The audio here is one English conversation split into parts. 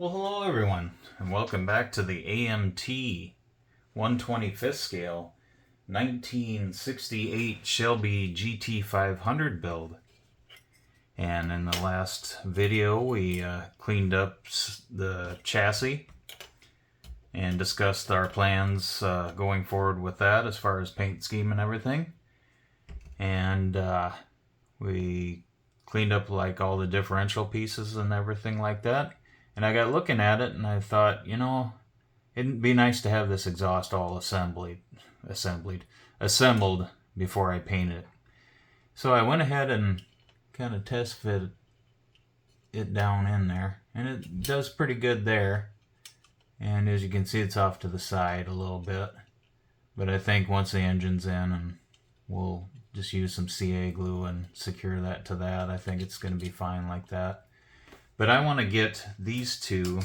Well, hello everyone, and welcome back to the AMT 125th scale 1968 Shelby GT-500 build. And in the last video, we cleaned up the chassis and discussed our plans going forward with that as far as paint scheme and everything. And we cleaned up like all the differential pieces and everything like that. And I got looking at it and I thought, you know, it'd be nice to have this exhaust all assembled before I paint it. So I went ahead and kind of test fit it down in there, and it does pretty good there. And as you can see, it's off to the side a little bit, but I think once the engine's in, and we'll just use some CA glue and secure that to that, I think it's going to be fine like that. But I want to get these two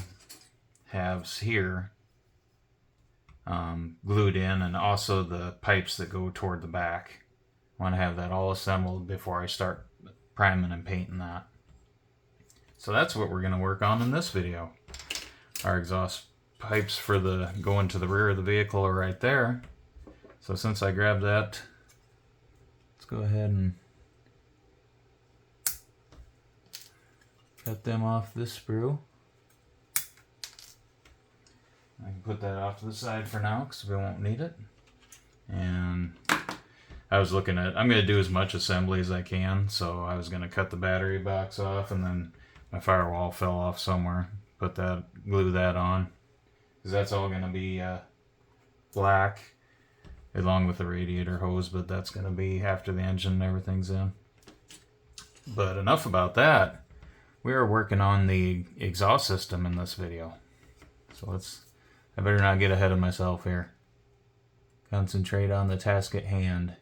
halves here glued in, and also the pipes that go toward the back. I want to have that all assembled before I start priming and painting that. So that's what we're going to work on in this video. Our exhaust pipes for the going to the rear of the vehicle are right there. So since I grabbed that, let's go ahead and cut them off this sprue. I can put that off to the side for now because we won't need it. And I was looking at, I'm going to do as much assembly as I can, so I was going to cut the battery box off, and then my firewall fell off somewhere. Glue that on, because that's all going to be black along with the radiator hose, but that's going to be after the engine and everything's in. But enough about that. We are working on the exhaust system in this video. So I better not get ahead of myself here. Concentrate on the task at hand.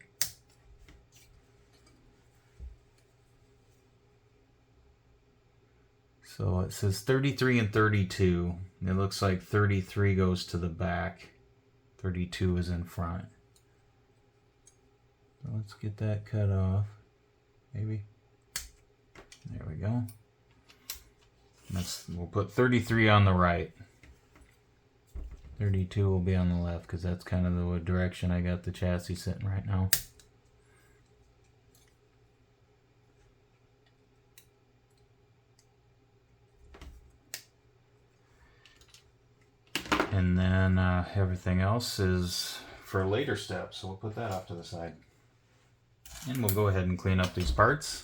So it says 33 and 32. It looks like 33 goes to the back. 32 is in front. So let's get that cut off. Maybe. There we go. We'll put 33 on the right. 32 will be on the left, because that's kind of the direction I got the chassis sitting right now. And then everything else is for later steps, so we'll put that off to the side. And we'll go ahead and clean up these parts.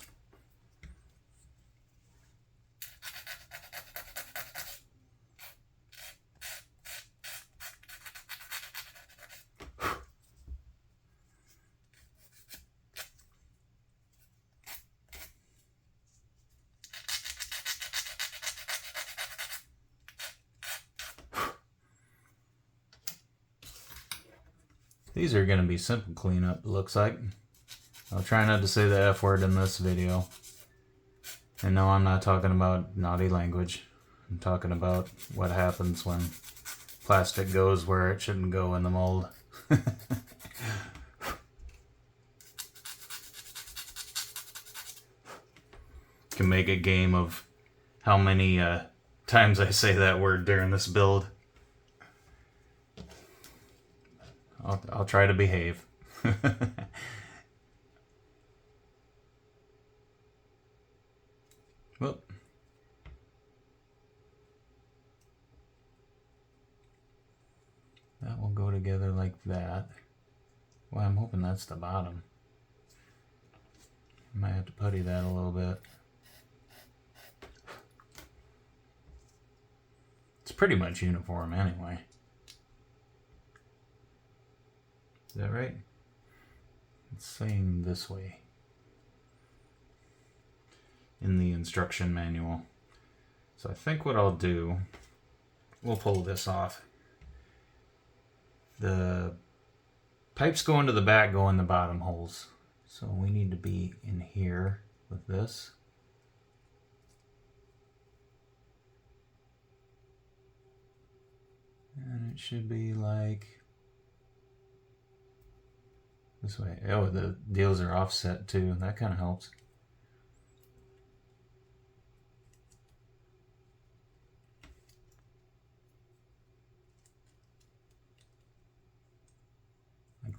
These are going to be simple cleanup, it looks like. I'll try not to say the F word in this video. And no, I'm not talking about naughty language. I'm talking about what happens when plastic goes where it shouldn't go in the mold. Can make a game of how many times I say that word during this build. I'll try to behave. Whoop. That will go together like that. Well, I'm hoping that's the bottom. I might have to putty that a little bit. It's pretty much uniform anyway. Is that right? It's saying this way in the instruction manual. So I think what I'll do, we'll pull this off. The pipes going to the back go in the bottom holes. So we need to be in here with this. And it should be like this way. Oh, the deals are offset too. That kind of helps.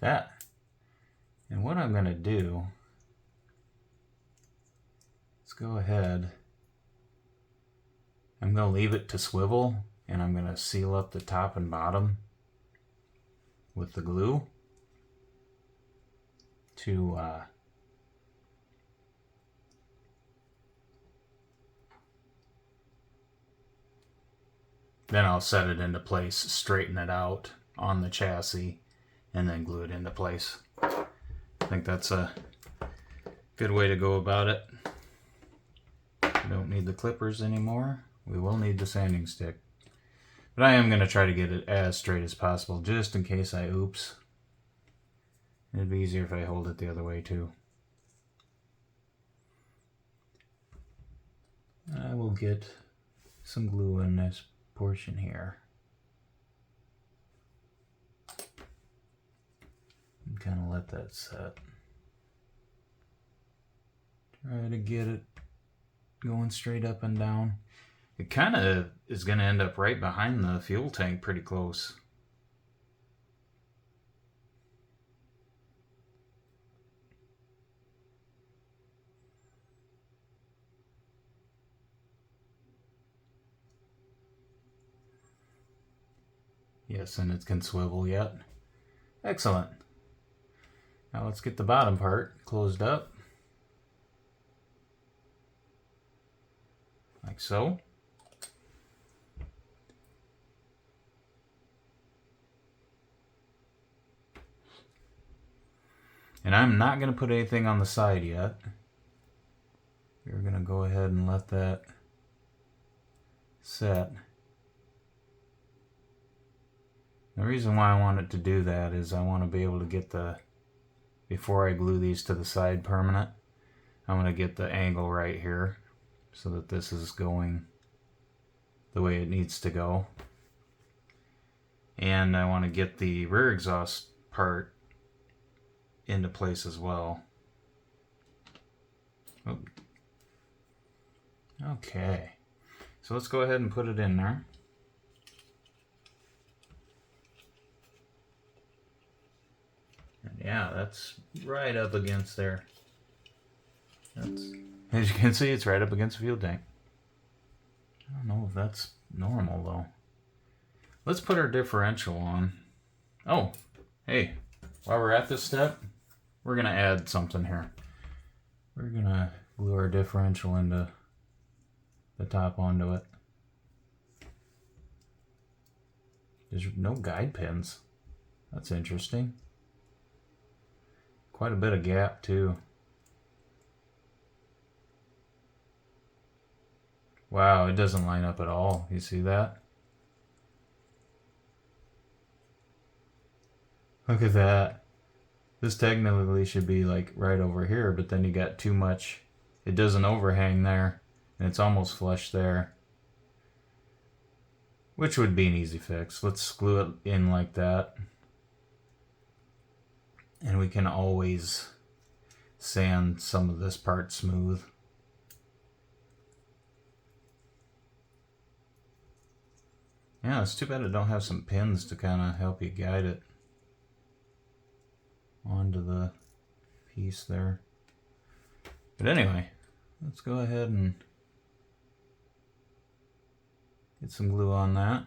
that. And what I'm going to do, let's go ahead. I'm going to leave it to swivel, and I'm going to seal up the top and bottom with the glue to then I'll set it into place, straighten it out on the chassis, and then glue it into place. I think that's a good way to go about it. We don't need the clippers anymore. We will need the sanding stick. But I am going to try to get it as straight as possible, just in case I oops. It'd be easier if I hold it the other way too. I will get some glue in this portion here. And kind of let that set. Try to get it going straight up and down. It kind of is going to end up right behind the fuel tank pretty close. Yes, and it can swivel yet. Excellent. Now let's get the bottom part closed up. Like so. And I'm not going to put anything on the side yet. We're going to go ahead and let that set. The reason why I wanted to do that is I want to be able to get the, before I glue these to the side permanent, I'm going to get the angle right here so that this is going the way it needs to go. And I want to get the rear exhaust part into place as well. Oh. Okay, so let's go ahead and put it in there. And yeah, that's right up against there. That's, as you can see, it's right up against the fuel tank. I don't know if that's normal though. Let's put our differential on. Oh, hey, while we're at this step, we're gonna add something here. We're gonna glue our differential into the top onto it. There's no guide pins. That's interesting. Quite a bit of gap too. Wow, it doesn't line up at all. You see that? Look at that. This technically should be like right over here, but then you got too much. It doesn't overhang there, and it's almost flush there. Which would be an easy fix. Let's glue it in like that. And we can always sand some of this part smooth. Yeah, it's too bad I don't have some pins to kind of help you guide it onto the piece there. But anyway, let's go ahead and get some glue on that,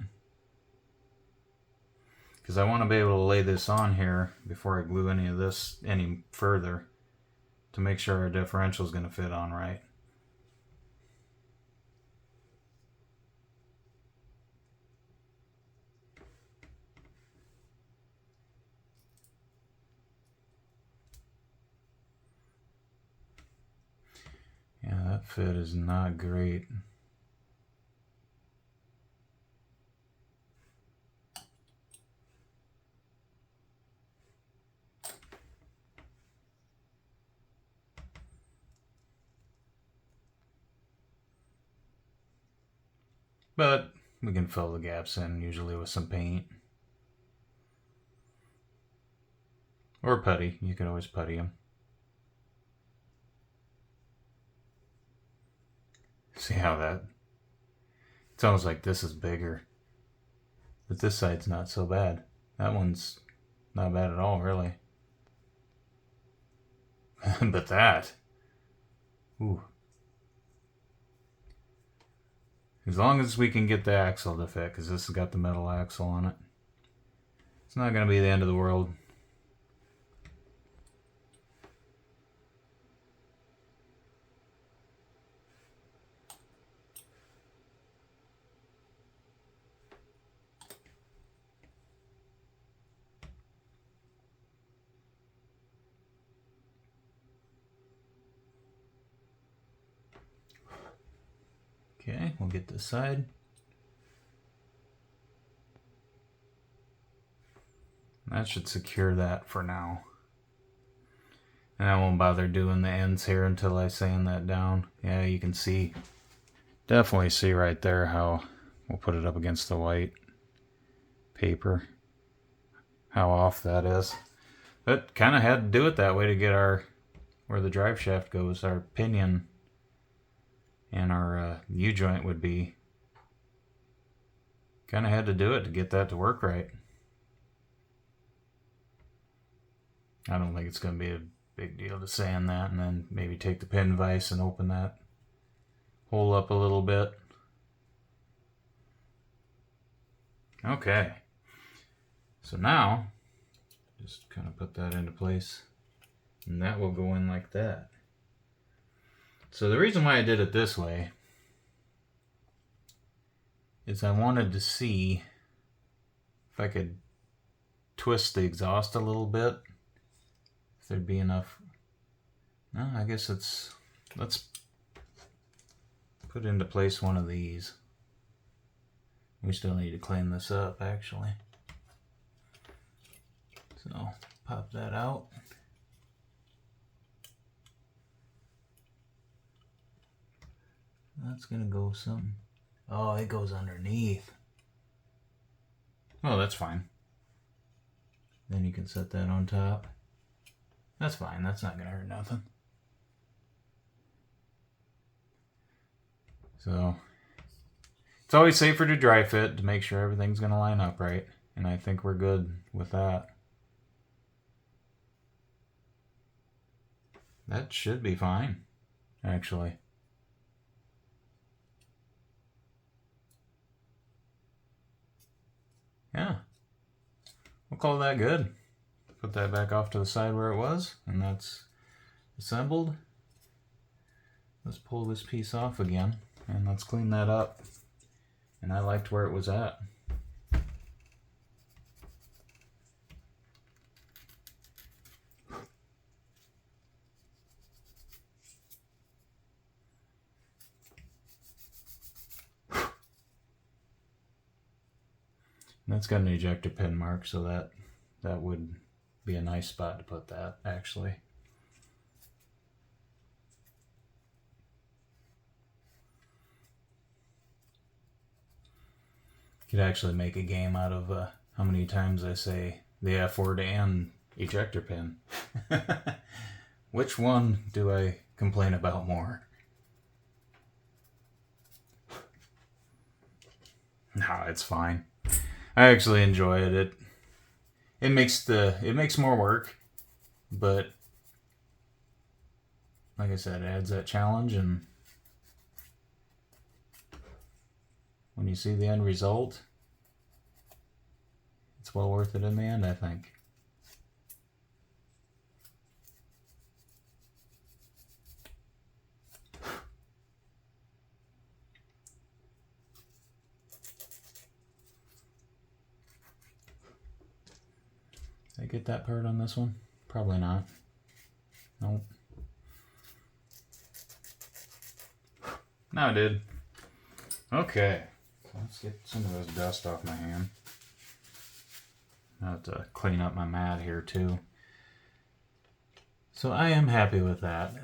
because I want to be able to lay this on here before I glue any of this any further to make sure our differential is going to fit on right. Yeah, that fit is not great. But we can fill the gaps in usually with some paint. Or putty. You can always putty them. See how that... It's almost like this is bigger. But this side's not so bad. That one's not bad at all, really. But that, ooh. As long as we can get the axle to fit, because this has got the metal axle on it. It's not going to be the end of the world. Okay, we'll get this side. That should secure that for now. And I won't bother doing the ends here until I sand that down. Yeah, you can see, definitely see right there how, we'll put it up against the white paper, how off that is. But kind of had to do it that way to get our, where the drive shaft goes, our pinion and our U-joint would be. Kind of had to do it to get that to work right. I don't think it's going to be a big deal to sand that, and then maybe take the pin vise and open that hole up a little bit. Okay. So now, just kind of put that into place, and that will go in like that. So the reason why I did it this way is I wanted to see if I could twist the exhaust a little bit, if there'd be enough. No, I guess it's, let's put into place one of these. We still need to clean this up, actually. So pop that out. That's gonna go some. Oh, it goes underneath. Oh, that's fine. Then you can set that on top. That's fine, that's not gonna hurt nothing. So, it's always safer to dry fit to make sure everything's gonna line up right. And I think we're good with that. That should be fine, actually. Yeah, we'll call that good. Put that back off to the side where it was, and that's assembled. Let's pull this piece off again, and let's clean that up. And I liked where it was at. And that's got an ejector pin mark, so that would be a nice spot to put that, actually. Could actually make a game out of how many times I say the F word and ejector pin. Which one do I complain about more? No, it's fine. I actually enjoy it. It makes more work, but like I said, it adds that challenge, and when you see the end result, it's well worth it in the end, I think. Did I get that part on this one? Probably not. Nope. No, I did. Okay. So let's get some of this dust off my hand. I have to clean up my mat here too. So I am happy with that.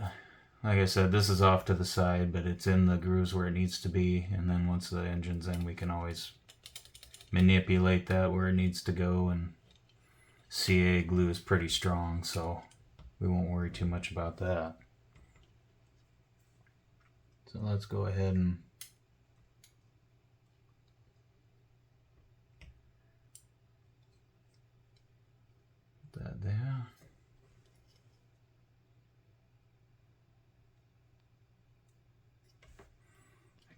Like I said, this is off to the side, but it's in the grooves where it needs to be. And then once the engine's in, we can always manipulate that where it needs to go. And CA glue is pretty strong, so we won't worry too much about that. So let's go ahead and put that there.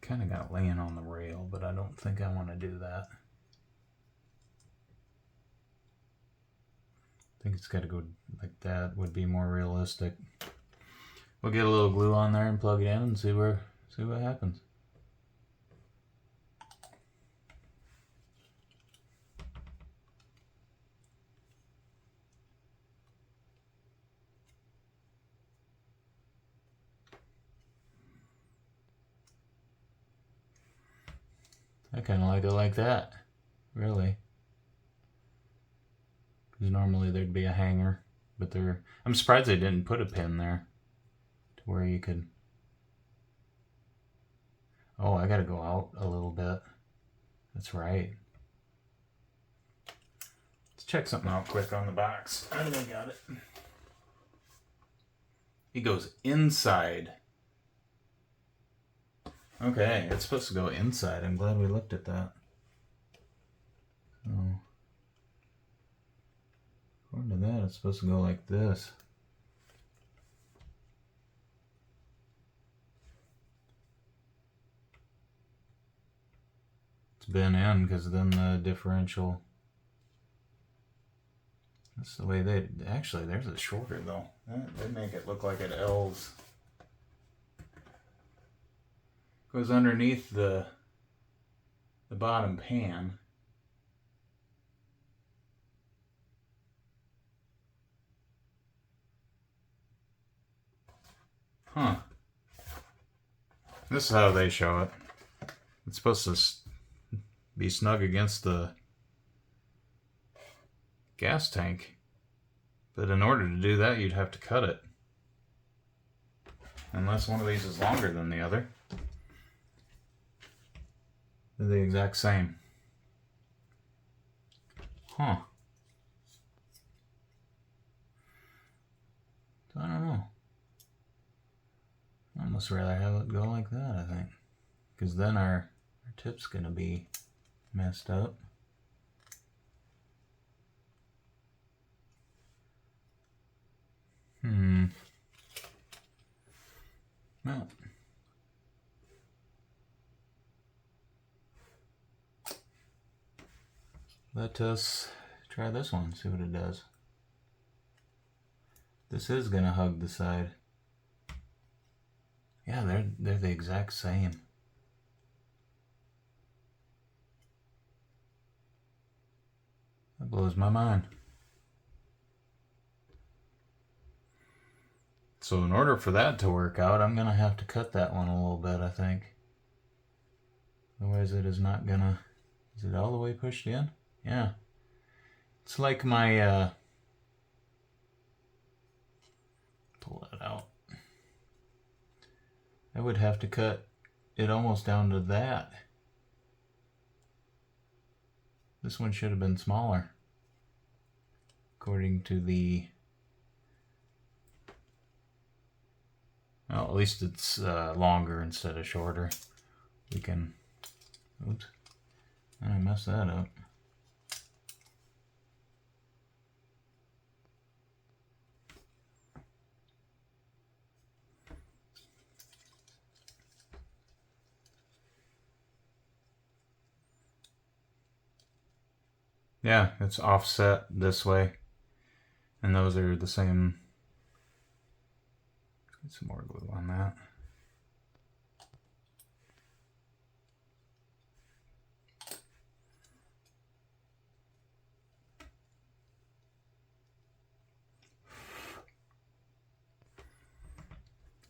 kind of got it laying on the rail, but I don't think I want to do that. I think it's got to go like that, would be more realistic. We'll get a little glue on there and plug it in and see what happens. I kind of like it like that, really. Because normally there'd be a hanger, but I'm surprised they didn't put a pin there to where you could. Oh, I gotta go out a little bit. That's right. Let's check something out quick on the box. I think I got it. It goes inside. Okay, it's supposed to go inside. I'm glad we looked at that. So, according to that, it's supposed to go like this. It's been in because then the differential. That's the way they actually. There's a shorter though. They make it look like it L's. Goes underneath the bottom pan. Huh. This is how they show it. It's supposed to be snug against the gas tank. But in order to do that, you'd have to cut it. Unless one of these is longer than the other. They're the exact same. Huh. I don't know. I'd almost rather have it go like that, I think. Because then our tip's going to be messed up. Well. Let us try this one, see what it does. This is going to hug the side. Yeah, they're the exact same. That blows my mind. So in order for that to work out, I'm going to have to cut that one a little bit, I think. Otherwise it is not going to... Is it all the way pushed in? Yeah. It's like my... pull that out. I would have to cut it almost down to that. This one should have been smaller, according to the... Well, at least it's longer instead of shorter. We can... Oops. I messed that up. Yeah, it's offset this way. And those are the same. Get some more glue on that.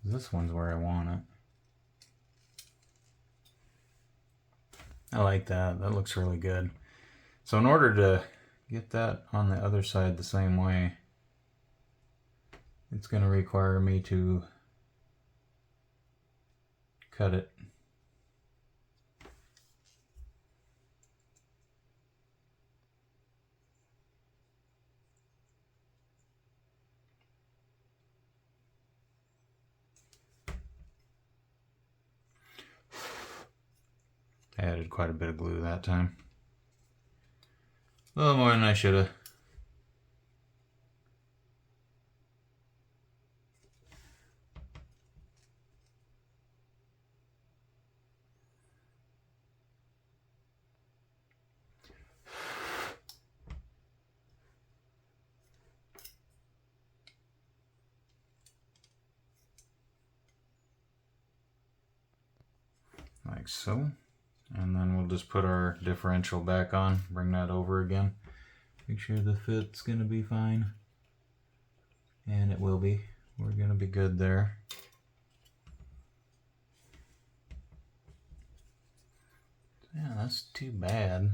This one's where I want it. I like that. That looks really good. So in order to get that on the other side the same way, it's going to require me to cut it. I added quite a bit of glue that time. A little more than I should have. like so. And then we'll just put our differential back on, bring that over again. Make sure the fit's gonna be fine. And it will be. We're gonna be good there. Yeah, that's too bad.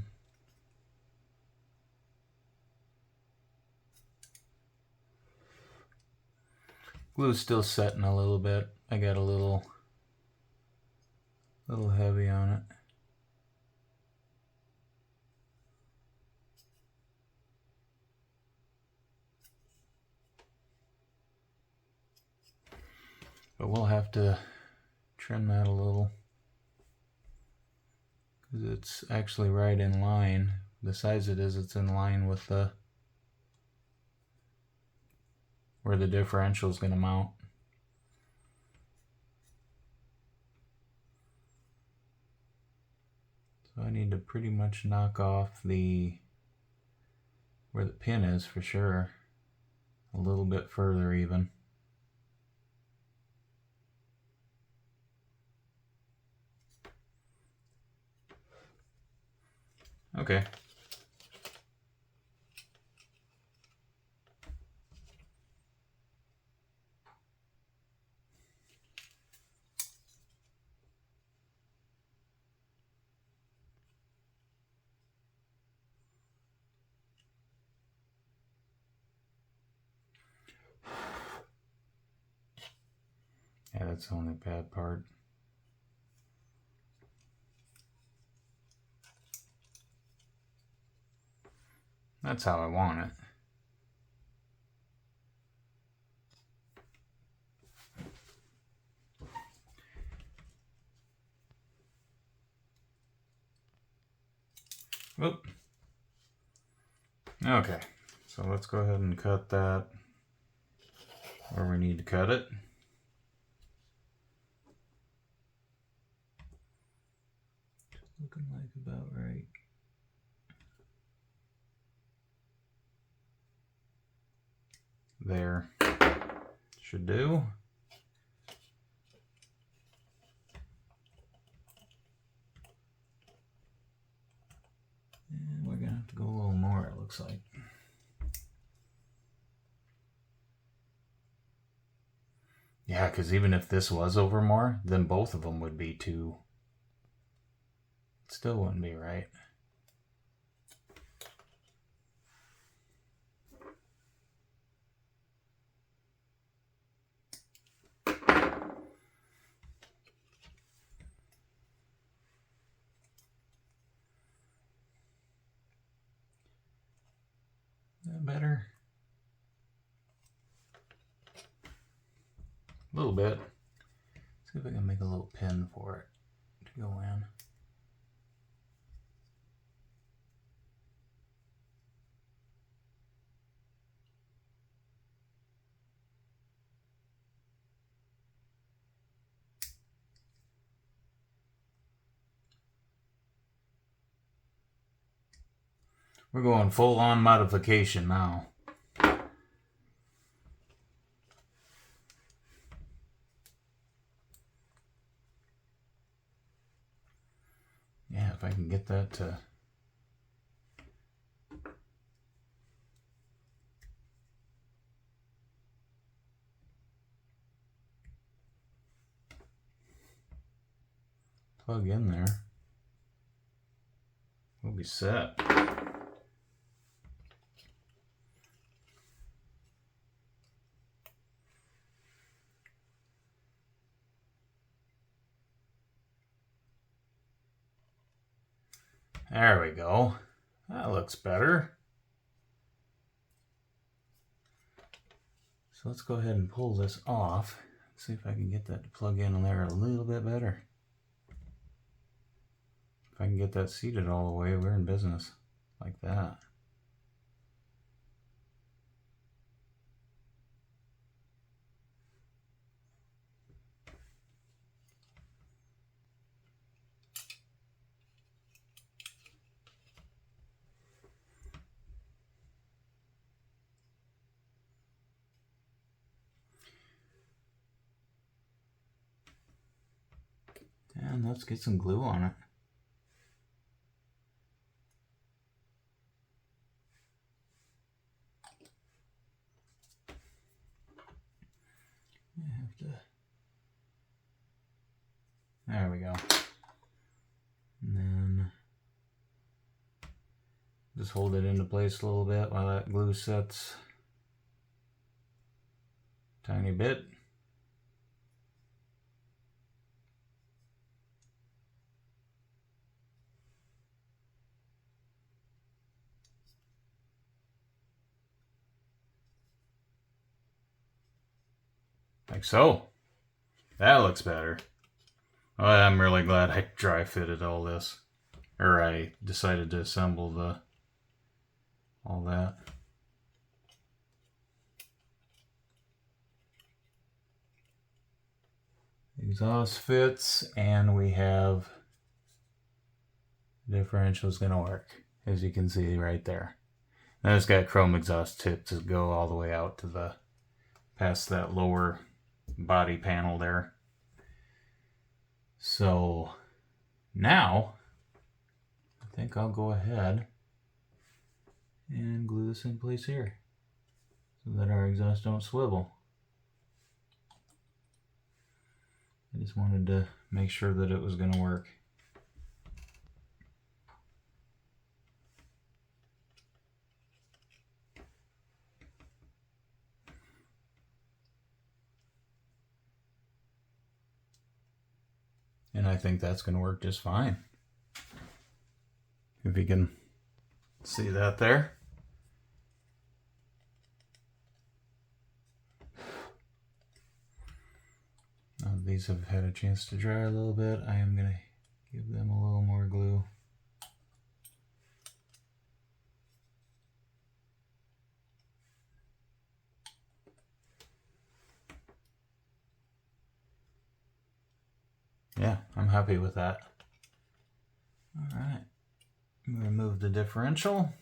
Glue's still setting a little bit. I got a little heavy on it. But we'll have to trim that a little, because it's actually right in line. The size it is, it's in line with the where the differential is going to mount. So I need to pretty much knock off where the pin is for sure, a little bit further even. Okay. Yeah, that's the only bad part. That's how I want it. Whoop. Okay, so let's go ahead and cut that where we need to cut it. Looking like about right. There. Should do. And we're gonna have to go a little more, it looks like. Yeah, because even if this was over more, then both of them would be too. It still wouldn't be right. That better? A little bit. See if I can make a little pin for it to go in. We're going full-on modification now. Yeah, if I can get that to... plug in there, we'll be set. There we go. That looks better. So let's go ahead and pull this off. See if I can get that to plug in there a little bit better. If I can get that seated all the way, we're in business. Like that. And let's get some glue on it. There we go. And then just hold it into place a little bit while that glue sets. Tiny bit. Like so. That looks better. Well, I'm really glad I dry fitted all this. Or I decided to assemble all that. Exhaust fits, and we have differential is going to work, as you can see right there. Now it's got chrome exhaust tip to go all the way out to the past that lower body panel there. So now I think I'll go ahead and glue this in place here so that our exhaust don't swivel. I just wanted to make sure that it was going to work. And I think that's going to work just fine. If you can see that there. Now these have had a chance to dry a little bit. I am going to give them a little more glue. Yeah, I'm happy with that. All right, I'm going to remove the differential.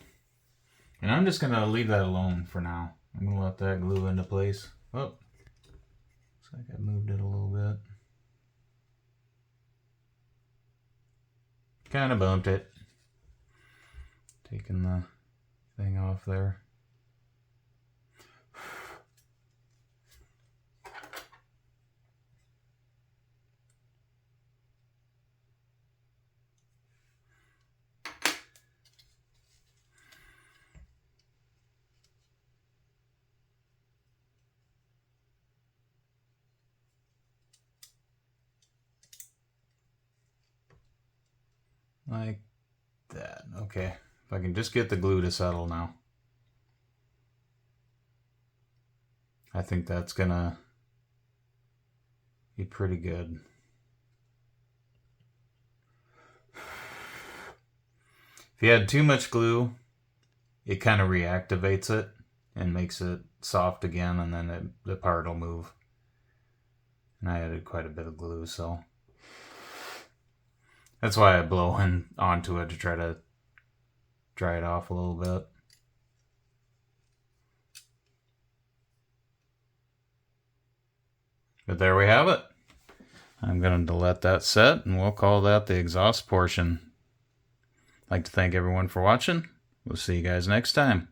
And I'm just going to leave that alone for now. I'm going to let that glue into place. Oh, looks like I moved it a little bit. Kind of bumped it. Taking the thing off there. Like that. Okay. If I can just get the glue to settle now. I think that's gonna be pretty good. If you add too much glue, it kind of reactivates it and makes it soft again, and then the part will move. And I added quite a bit of glue, so that's why I blow onto it to try to dry it off a little bit. But there we have it. I'm going to let that set, and we'll call that the exhaust portion. I'd like to thank everyone for watching. We'll see you guys next time.